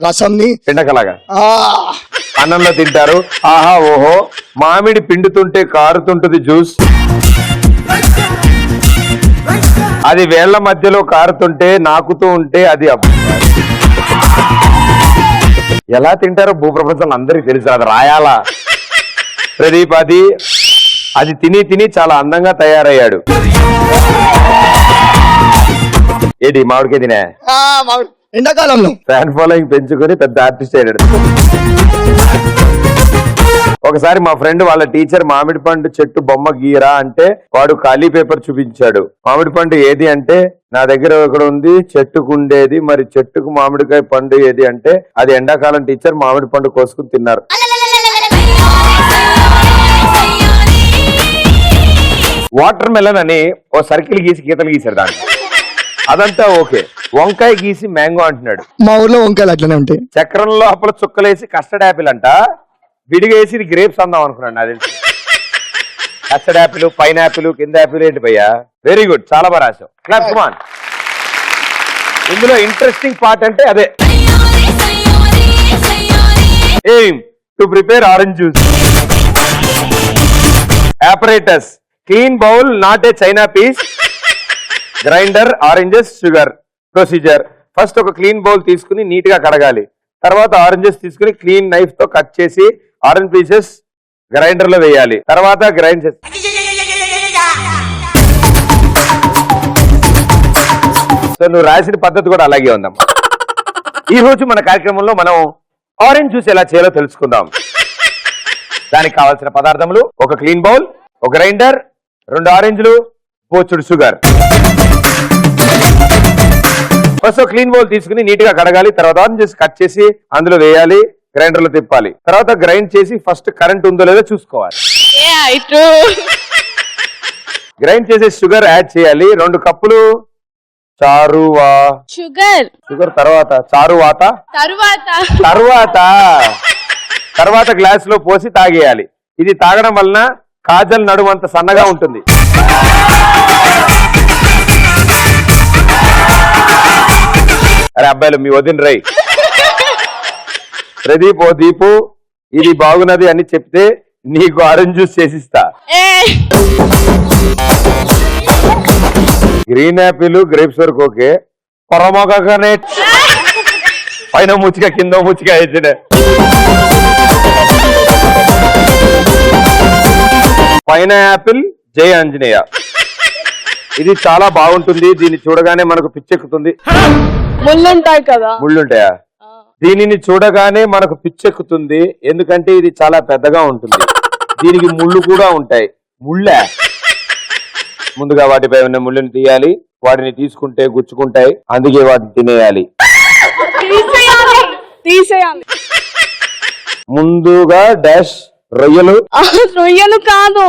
రసంని పిండకలాగా అన్నంలో తింటారు. ఆహా ఓహో. మామిడి పిండుతుంటే కారుతుంటది జ్యూస్, అది వేళ్ల మధ్యలో కారుతుంటే నాకుతూ ఉంటే అది ఎలా తింటారో భూప్రపంచంలో అందరికి తెలుసు. అది రాయాలా? ప్రదీప్ అది తిని తిని చాలా అందంగా తయారయ్యాడు. ఏంటి మామిడికే తినే? ఎండాకాలంలో ఫ్యాన్ ఫాలోయింగ్ పెంచుకొని పెద్ద ఆర్టిస్ట్ అయ్యాడు. ఒకసారి మా ఫ్రెండ్ వాళ్ళ టీచర్ మామిడి పండు చెట్టు బొమ్మ గీరా అంటే వాడు ఖాళీ పేపర్ చూపించాడు. మామిడి పండు ఏది అంటే నా దగ్గర ఇక్కడ ఉంది, చెట్టుకుండేది, మరి చెట్టుకు మామిడికాయ పండు ఏది అంటే అది ఎండాకాలం టీచర్ మామిడి పండు కోసుకుని తిన్నారు. వాటర్ మెలన్ అని ఓ సర్కిల్ గీసి గీతలు గీశారు దాన్ని, అదంతా ఓకే. వంకాయ గీసి మ్యాంగో అంటున్నాడు. మా ఊర్లో వంకాయలు అట్లనే ఉంటాయి. చక్రం లోపల చుక్కలేసి కస్టర్డ్ యాపిల్ అంట, విడిగేసి ఇది గ్రేప్స్ అందాం అనుకున్నాను. అది కస్టర్డ్ యాపిల్, పైనాపిల్, కింద యాపిల్ ఏంటి భయ్యా? వెరీ గుడ్, చాలా బాగా రాశావు. Claps come on. ఇందులో ఇంట్రెస్టింగ్ పార్ట్ అంటే అదే. Aim to prepare orange juice. apparatus, clean bowl, not a china piece, grinder, oranges, sugar. Procedure: first ఒక క్లీన్ బౌల్ తీసుకుని నీట్ గా కడగాలి. తర్వాత ఆరెంజెస్ తీసుకుని క్లీన్ నైఫ్ తో కట్ చేసి ఆరెంజ్ పీసెస్ గ్రైండర్ లో వేయాలి. తర్వాత గ్రైండ్ చేసి సో నువ్వు రాసిన పద్ధతి కూడా అలాగే ఉందమ్మా. ఈ రోజు మన కార్యక్రమంలో మనం ఆరెంజ్ జ్యూస్ ఎలా చేయాలో తెలుసుకుందాం. దానికి కావాల్సిన పదార్థములు: ఒక క్లీన్ బౌల్, ఒక గ్రైండర్, 2 ఆరెంజ్లు, బోచుడు షుగర్. ఫస్ట్ క్లీన్ బౌల్ తీసుకుని నీట్ గా కడగాలి. తర్వాత ఆరెంజెస్ కట్ చేసి అందులో వేయాలి, గ్రైండర్ లో తిప్పాలి. తర్వాత గ్రైండ్ చేసి ఫస్ట్ కరెంట్ ఉందో లేదో చూసుకోవాలి. గ్రైండ్ చేసి షుగర్ యాడ్ చేయాలి. 2 కప్పులు షుగర్. తర్వాత తర్వాత గ్లాస్ లో పోసి తాగేయాలి. ఇది తాగడం వలన కాజల్ నడుమంత సన్నగా ఉంటుంది. అరే అబ్బాయిలు, మీ వదిన రై ప్రదీప్, ఓ దీపు, ఇది బాగున్నది అని చెప్తే నీకు ఆరెంజ్ జ్యూస్ చేసిస్తా. గ్రీన్ యాపిల్, గ్రేప్స్ వరకు ఓకే. పొరమొకనే పైన ముచ్చిక కింద ముచ్చిక వేసిన పైన యాపిల్, జై ఆంజనేయ. ఇది చాలా బాగుంటుంది. దీన్ని చూడగానే మనకు పిచ్చెక్కుతుంది. ముళ్ళుంటాయి కదా? ముళ్ళుంటాయా? దీనిని చూడగానే మనకు పిచ్చెక్కుతుంది, ఎందుకంటే ఇది చాలా పెద్దగా ఉంటుంది. దీనికి ముళ్ళు కూడా ఉంటాయి. ముళ్ళే. ముందుగా వాటిపై ఉన్న ముళ్ళని తీయాలి. వాటిని తీసుకుంటే గుచ్చుకుంటాయి, అందుకే వాటిని తినేయాలి. ముందుగా డాష్ రొయ్యలు కాదు,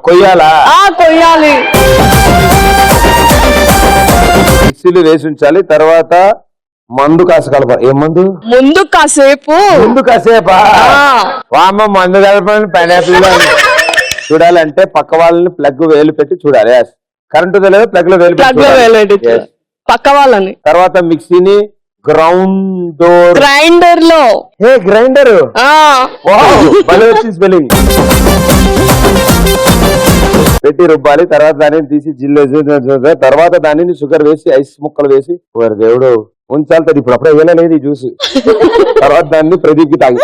కొయ్యాలా? కొయ్యాలి. మిక్సీలు వేసి ఉంచాలి. తర్వాత మందు కాసి కలపాలి. ఏం మందు? ముందు కాసేపా? వామ్మ మందు కలపాలని పైనాపిల్ చూడాలంటే పక్క వాళ్ళని ప్లగ్ వేలు పెట్టి చూడాలి. కరెంటు తెలియదు, ప్లగ్ లో వేలు పెట్టి పక్క వాళ్ళని. తర్వాత మిక్సీని గ్రైండర్ లో గ్రైండర్ స్పెల్లింగ్ పెట్టి రుబ్బాలి. తర్వాత దానిని తీసి జిల్లేసి, తర్వాత దానిని షుగర్ వేసి ఐస్ ముక్కలు వేసి దేవుడు ఉంచాలి. ఇప్పుడు అప్పుడే వేయలేదు ఈ జ్యూస్. తర్వాత దాన్ని ప్రదీప్ కి తాగి.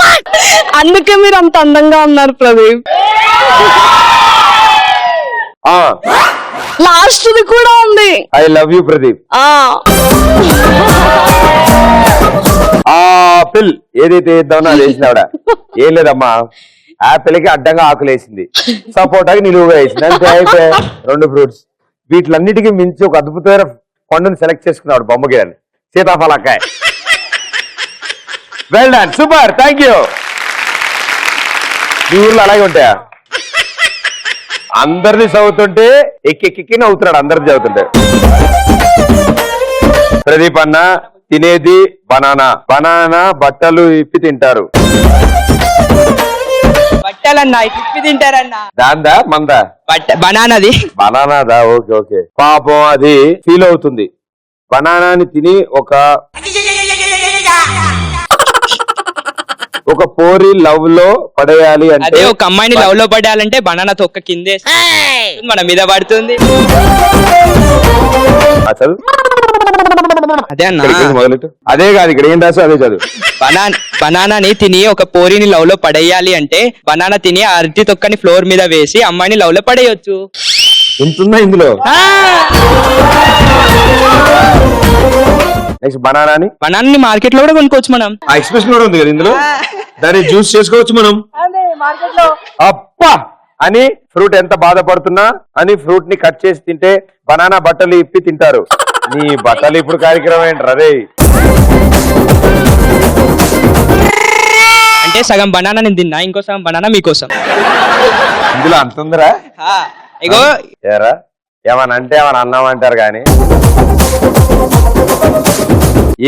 అందుకే మీరు అంత అందంగా ఉన్నారు ప్రదీప్. లాస్ట్ కూడా ఉంది. I love you Pradeep. Apple ఏదైతే వేద్దామో అది వేసింది ఆవిడ. ఏం లేదమ్మా, ఆపిల్ కి అడ్డంగా ఆకులు వేసింది, సపోటాకి నిలువుగా వేసింది, అంతే అయిపోయి 2 ఫ్రూట్స్. వీటిలన్నిటికీ మించి ఒక అద్భుతమైన పండుని సెలెక్ట్ చేసుకున్నాడు బొమ్మగిరని, సీతాఫలకాయ. Well done, super, thank you. మీ ఊర్లో అలాగే ఉంటాయా? అందరినీ చదువుతుంటే ఎక్కి నవ్వుతున్నాడు, అందరిని చదువుతుంటే. ప్రదీప్ అన్న తినేది బనానా, బనానా బట్టలు ఇప్పి తింటారు. బట్టలన్నా తిప్పి తింటారన్నా. దాందా మందా? బనానాది. బనానాదా? Okay okay. పాపం అది ఫీల్ అవుతుంది. బనానాని తిని ఒక పోరి లవ్ లో పడేయాలి అంటే, అదే ఒక అమ్మాయిని లవ్ లో పడేయాలంటే బనానా తొక్క కిందే మన మీద పడుతుంది. అసలు అదే అన్న, మొదలెట్టు. అదే కాదు, ఇక్కడ ఏం రాసు అదే చదువు. బనానాని తిని ఒక పోరిని లవ్ లో పడేయాలి అంటే బనానా తిని అరటి తొక్కని ఫ్లోర్ మీద వేసి అమ్మాయిని లవ్ లో పడేయొచ్చు. ఎంతుందా ఇందులో? నెక్స్ట్ బనానాని మార్కెట్ లో కూడా కొనుక్కోవచ్చు మనం. ఆ ఎక్స్ప్రెషన్ కూడా ఉంది కదా ఇందులో, దాన్ని జ్యూస్ చేసుకోవచ్చు మనం. అప్పా అని ఫ్రూట్ ఎంత బాధపడుతున్నా అని ఫ్రూట్ ని కట్ చేసి తింటే బనానా బట్టలు ఇప్పి తింటారు. నీ బట్టలు ఇప్పుడు కార్యక్రమం ఏంటి రే? అంటే సగం బనానా నేను తిన్నా, ఇంకో సగం బనానా మీకోసం. ఇందులో అంత ఉందిరా? ఇగో ఏరా, ఏమన్నా అంటే ఏమన్నా అన్నామంటారు కానీ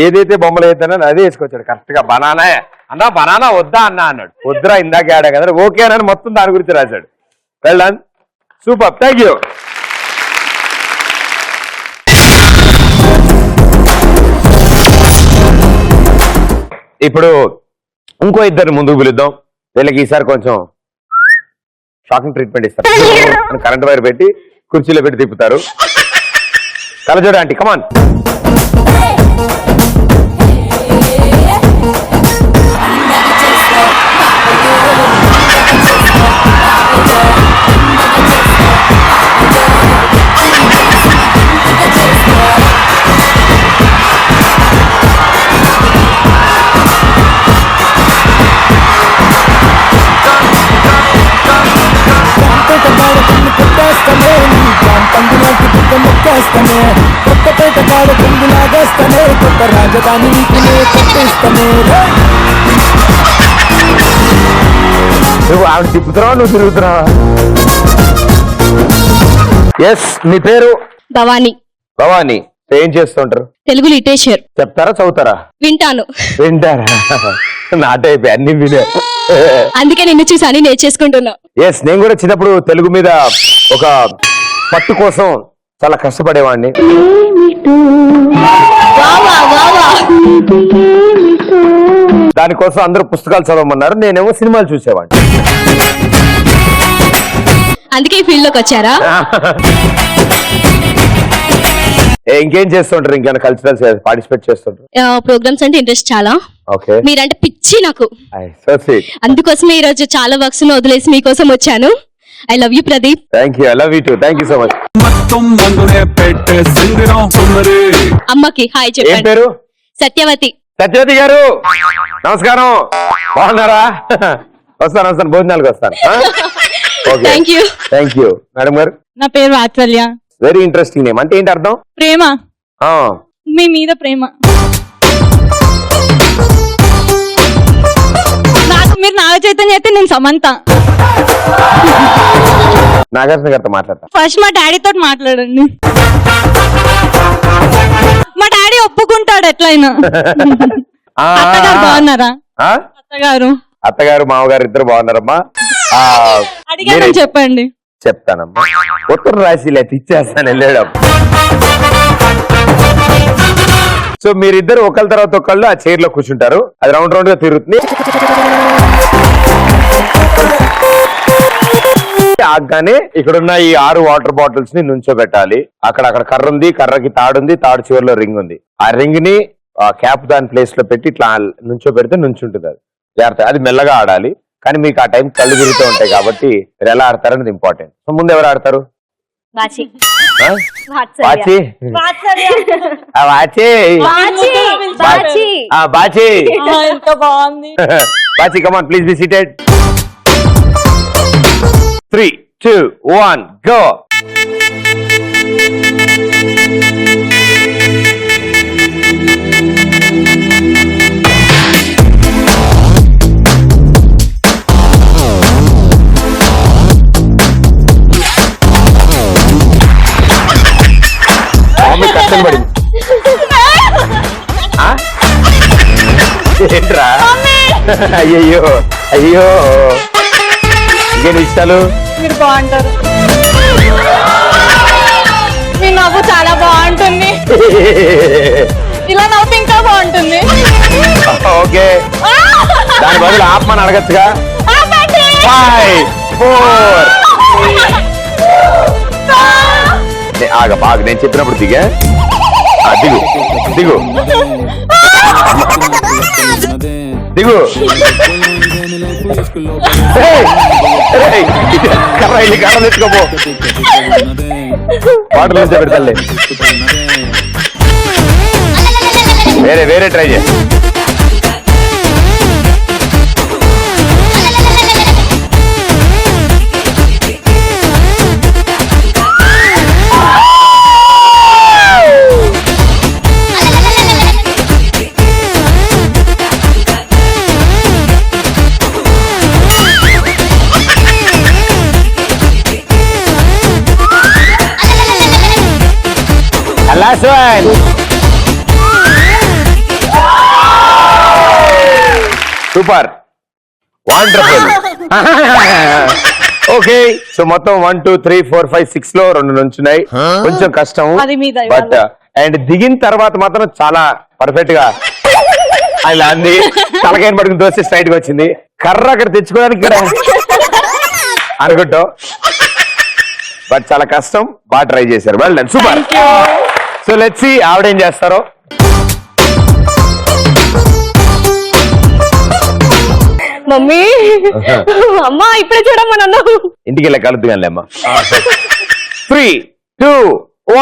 ఏదైతే బొమ్మలు వేద్దానో అదే వేసుకొచ్చాడు కరెక్ట్ గా. బనానా అన్నా, బనానా వద్దా అన్నా అన్నాడు. వద్దురా ఇందాక ఆడా కదా, ఓకే అని మొత్తం దాని గురించి రాశాడు. Well done, super, thank you. ఇప్పుడు ఇంకో ఇద్దరిని ముందుకు పిలుద్దాం. వీళ్ళకి ఈసారి కొంచెం షాకింగ్ ట్రీట్మెంట్ ఇస్తారు. కరెంట్ వైర్ పెట్టి కుర్చీలో పెట్టి తిప్పుతారు. కలజోడు ఆంటీ, కమాన్. రాజధాని నువ్వు ఆవిడ తిప్పుతున్నావా, నువ్వు తిరుగుతున్నావా? ఎస్, నీ పేరు? భవానీ. భవానీ, ఏం చేస్తుంటారు? తెలుగు లిటరేచర్. చెప్తారా చదువుతారా? వింటాను. వింటారా? నాటైపోయి అన్ని వినే. అందుకే నిన్ను చూసి అని నేర్చేసుకుంటున్నా. ఎస్, నేను కూడా చిన్నప్పుడు తెలుగు మీద ఒక పట్టు కోసం చాలా కష్టపడేవాడిని. దానికోసం అందరూ పుస్తకాలు చదవమన్నారు, నేనేమో సినిమాలు చూసేవాడిని. అందుకే ఈ ఫీల్డ్ లోకి వచ్చారా? ఇంకేం చేస్తుంటారు? ఇంకేమైనా కల్చరల్స్ పార్టిసిపేట్ చేస్తుంటారు? ప్రోగ్రామ్స్ అంటే ఇంట్రెస్ట్ చాలా. ఓకే, మీరంటే పిచ్చి నాకు. So sweet. అందుకోసమే ఈ రోజు చాలా వర్క్స్ వదిలేసి మీకోసం వచ్చాను. I love you Pradeep. Thank you, I love you two. Thank you so much. అమ్మకి హాయ్ ఏం చెప్పండి. పేరు? సత్యవతి. సత్యవతి గారు నమస్కారం, బాగున్నారా? వస్తాను, భోజనాలకు వస్తాను. Thank you. Thank you. Madam గారు? నా పేరు వాత్సల్య. Very interesting name. అంటే ఏంటి అర్థం? ప్రేమ, మీ మీద ప్రేమ. నాకు మీరు నాగ చైతన్య అయితే నేను సమంత. నాగార్జున గారితో మాట్లాడతా. ఫస్ట్ మా డాడీ తోటి మాట్లాడండి. మా డాడీ ఒప్పుకుంటాడు ఎట్లయినా. అత్తగారు బాగున్నారా? అత్తగారు మామగారు ఇద్దరు బాగున్నారమ్మా. అడిగాను చెప్పండి. చెప్తానమ్మా, ఉత్తరం రాసి ఇలా ఇచ్చేస్తాను వెళ్ళాడు. సో మీరిద్దరు ఒకళ్ళ తర్వాత ఒకళ్ళు ఆ చైర్ లో కూర్చుంటారు, అది రౌండ్ రౌండ్ గా తిరుగుతుంది. ఆగానే ఇక్కడున్న ఈ 6 వాటర్ బాటిల్స్ ని నుంచోబెట్టాలి. అక్కడ కర్ర ఉంది, కర్రకి తాడుంది, తాడు చివరిలో రింగ్ ఉంది. ఆ రింగ్ ని క్యాప్ దాని ప్లేస్ లో పెట్టి ఇట్లా నుంచోబెడితే నుంచుంటుంది. అది జాగ్రత్త, అది మెల్లగా ఆడాలి. కానీ మీకు ఆ టైం కళ్ళు తిరుగుతూ ఉంటాయి కాబట్టి మీరు ఎలా ఆడతారనేది ఇంపార్టెంట్. సో ముందు ఎవరు ఆడతారు? వాచి. వాచి. వాచి. వాచి. వాచి. బాచి ఎంత బాగుంది. Bachi come on please be seated. 3, 2, 1 go. కష్టం పడింది ఏంట్రా? అయ్యయ్యో అయ్యో ఇంకేం ఇష్టాలు? మీరు బాగుంటారు, మీ నవ్వు చాలా బాగుంటుంది, ఇలా నవ్వు ఇంకా బాగుంటుంది. ఓకే దాని బదులు ఆత్మని అడగచ్చుగా. 5, 4 ఆగ బాగా నేను చెప్పినప్పుడు దిగా. దిగు దిగు దిగు. కర్ర తెచ్చుకోపో, వాటర్ నుంచి పెడతాలే. వేరే వేరే ట్రై చేయ. Last one. Super. Wonderful. Okay so మొత్తం 1, 2, 3, 4, 5, 6 లో 2 నుంచున్నాయి. కొంచెం కష్టం బట్ అండ్ దిగిన తర్వాత మాత్రం చాలా పర్ఫెక్ట్ గా అలా అంది. తలకాయని పడుకుని దోశ స్ట్రైట్ గా వచ్చింది. కర్ర అక్కడ తెచ్చుకోవడానికి ఇక్కడ అనుకుంటాం బట్ చాలా కష్టం. బాగా ట్రై చేశారు. Well done, super. So let's see ఆవిడేం చేస్తారో. మమ్మీ అమ్మా ఇప్పుడే చూడమ్మా నన్ను. ఇంటికి వెళ్ళా కలుద్దు కానీ అమ్మా. 3, 2,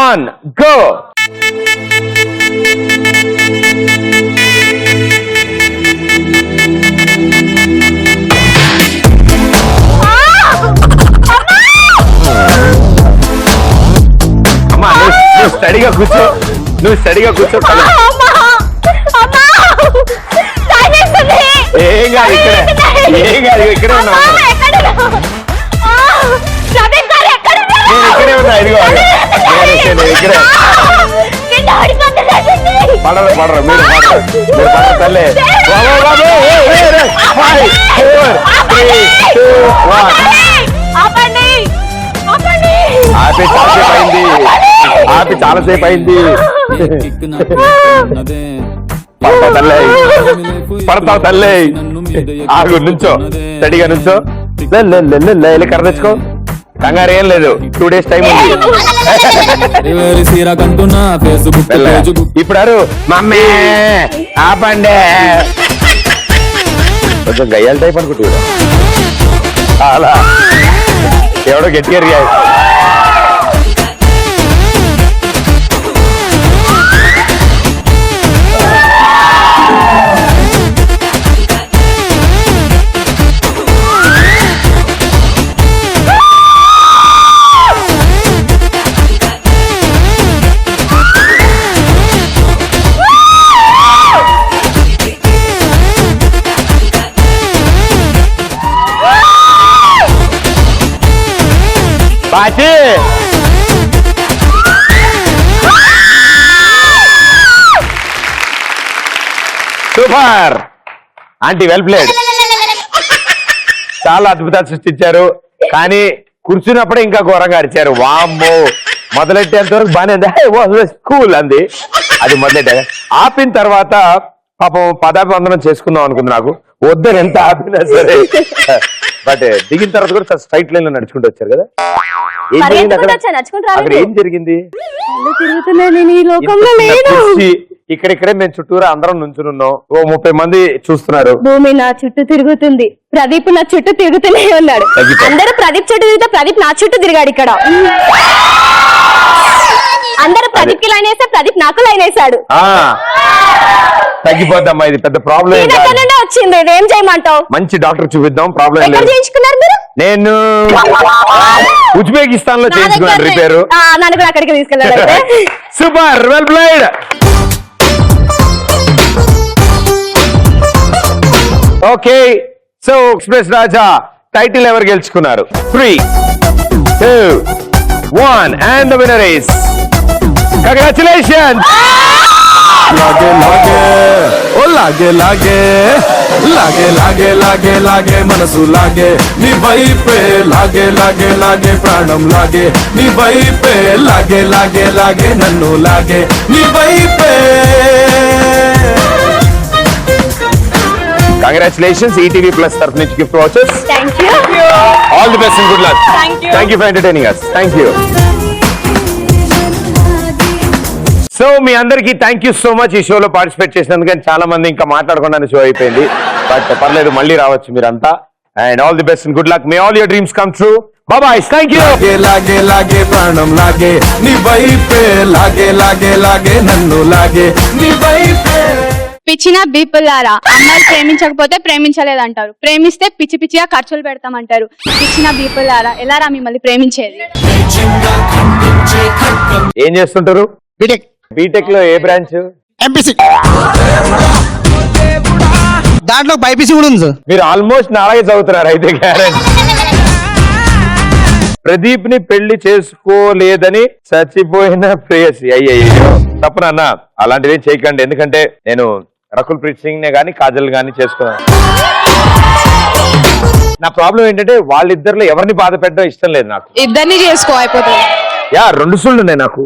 1 గో. అమ్మా నువ్వు స్టడీగా కూర్చో, నువ్వు స్టడీగా కూర్చో. ఏం కాదు ఇక్కడ, ఏం కాదు ఇక్కడే ఉన్నా. నేను ఇక్కడే ఉన్నా. ఇదిగో ఇక్కడే. పడరు పడరు మీరు పడరు, మీరు పడరు తల్లే. 5, 4, 3, 2, 1 ఆపి చాలాసేపు అయింది, ఆపి చాలాసేపు అయింది. పడతావు తల్లే, పడతావు తల్లే. ఆగు, నుంచో స్టడీగా నుంచో. కర్ర తెచ్చుకో, కంగారు ఏం లేదు. 2 days టైం ఉంది. ఇప్పుడు మమ్మీ ఆపండే. కొంచెం గయ్యాల టైప్ అనుకుంటు అలా ఎవడో గట్టిగా రియాయి. బాచి సూపర్ ఆంటీ, వెల్ ప్లేడ్. చాలా అద్భుతాలు సృష్టించారు కానీ కూర్చున్నప్పుడే ఇంకా ఘోరంగా అరిచారు. వామ్మో, మొదలెట్టేంత వరకు బాగానే కూల్ అంది. అది మొదలెట్టాక ఆపిన తర్వాత పాపం పదాభివందనం చేసుకుందాం అనుకుంది. నాకు వద్దని ఎంత ఆపినా సరే. బట్ దిగిన తర్వాత కూడా స్ట్రైట్ లైన్ లో నడుచుకుంటూ వచ్చారు కదా. ఏం జరిగింది అక్కడ? అక్కడ ఏం జరిగింది? ఇక్కడిక్కడే మేము చుట్టూరా అందరం నుంచునున్నాం. ఓ 30 మంది చూస్తున్నారు. భూమి నా చుట్టూ తిరుగుతుంది, ప్రదీప్ నా చుట్టూ తిరుగుతూనే ఉన్నాడు. అందరూ ప్రదీప్ చుట్టూ తిరిగితే ప్రదీప్ నా చుట్టూ తిరిగాడు. ఇక్కడ అందరూ ప్రదీప్ కి లైన్ వేస్తే ప్రదీప్ నాకు లైన్ వేసాడు. తగ్గిపోద్దమ్మా, ఇది పెద్ద ప్రాబ్లం వచ్చింది. ఏం చేయమంటావు? మంచి డాక్టర్ చూపిద్దాం. ప్రాబ్లం లేదు. చేయించుకున్నారు మీరు? నేను ఉజ్బెకిస్తాన్ లో చేయించుకున్నాను రిపేరు. నన్ను కూడా అక్కడికి తీసుకెళ్ళాడు. Super, well played. Okay, so express Raja title ఎవరు గెలుచుకున్నారు? 3, 2, 1 and the winner is congratulations. లాగే లాగే ఓ లాగే లాగే లాగే లాగే లాగే లాగే మనసు లాగే నీ వైపే లాగే లాగే లాగే ప్రాణం లాగే నీ వైపే లాగే లాగే లాగే నన్ను లాగే నీ వైపే. కంగ్రాచులేషన్స్, ఈటీవీ ప్లస్ తరఫు నుంచి gift watches. Thank you. All the best and good luck. Thank you for entertaining us. Thank you. So మీ అందరికి థ్యాంక్ యూ సో మచ్ ఈ షోలో పార్టిసిపేట్ చేసినందుకు. చాలా మంది ఇంకా మాట్లాడకుండా షో అయిపోయింది, బట్ పర్లేదు, మళ్ళీ రావచ్చు మీరంతా. And all the best and good luck. May all your dreams come true. Bye. Thank you. లాగే లాగే లాగే ప్రాణం లాగే నీ వైపే లాగే లాగే లాగే నన్ను లాగే నీ వైపే. పిచ్చిన బీపుల్లారా, అమ్మాయిలు ప్రేమించకపోతే ప్రేమించలేదంటారు, ప్రేమిస్తే పిచ్చి పిచ్చిగా ఖర్చులు పెడతామంటారు. పిచ్చిన బీపుల్లారా, ఎలారా మిమ్మల్ని ప్రేమించేది? ఏం చేస్తుంటారు? బీటెక్ లో ఏ బ్రాంచ్? ఎంపీసీ. దాంట్లో బైపీసీ కూడా ఉంది సార్. మీరు ఆల్మోస్ట్ నాలాగే చదువుతున్నారు అయితే. గ్యారెంటీ. ప్రదీప్ ని పెళ్లి చేసుకోలేదని చచ్చిపోయిన ప్రేయసి. అయ్యయ్యో, తప్పునన్న, అలాంటివి చేయకండి. ఎందుకంటే నేను రకుల్ ప్రీత్ సింగ్ నే గానీ కాజల్ గానీ చేసుకున్నాను. నా ప్రాబ్లం ఏంటంటే వాళ్ళిద్దరిలో ఎవరిని బాధ పెట్టడం ఇష్టం లేదు నాకు. ఇద్దరిని చేసుకో అయిపోతుంది. 2 సుళ్ళు ఉన్నాయి నాకు.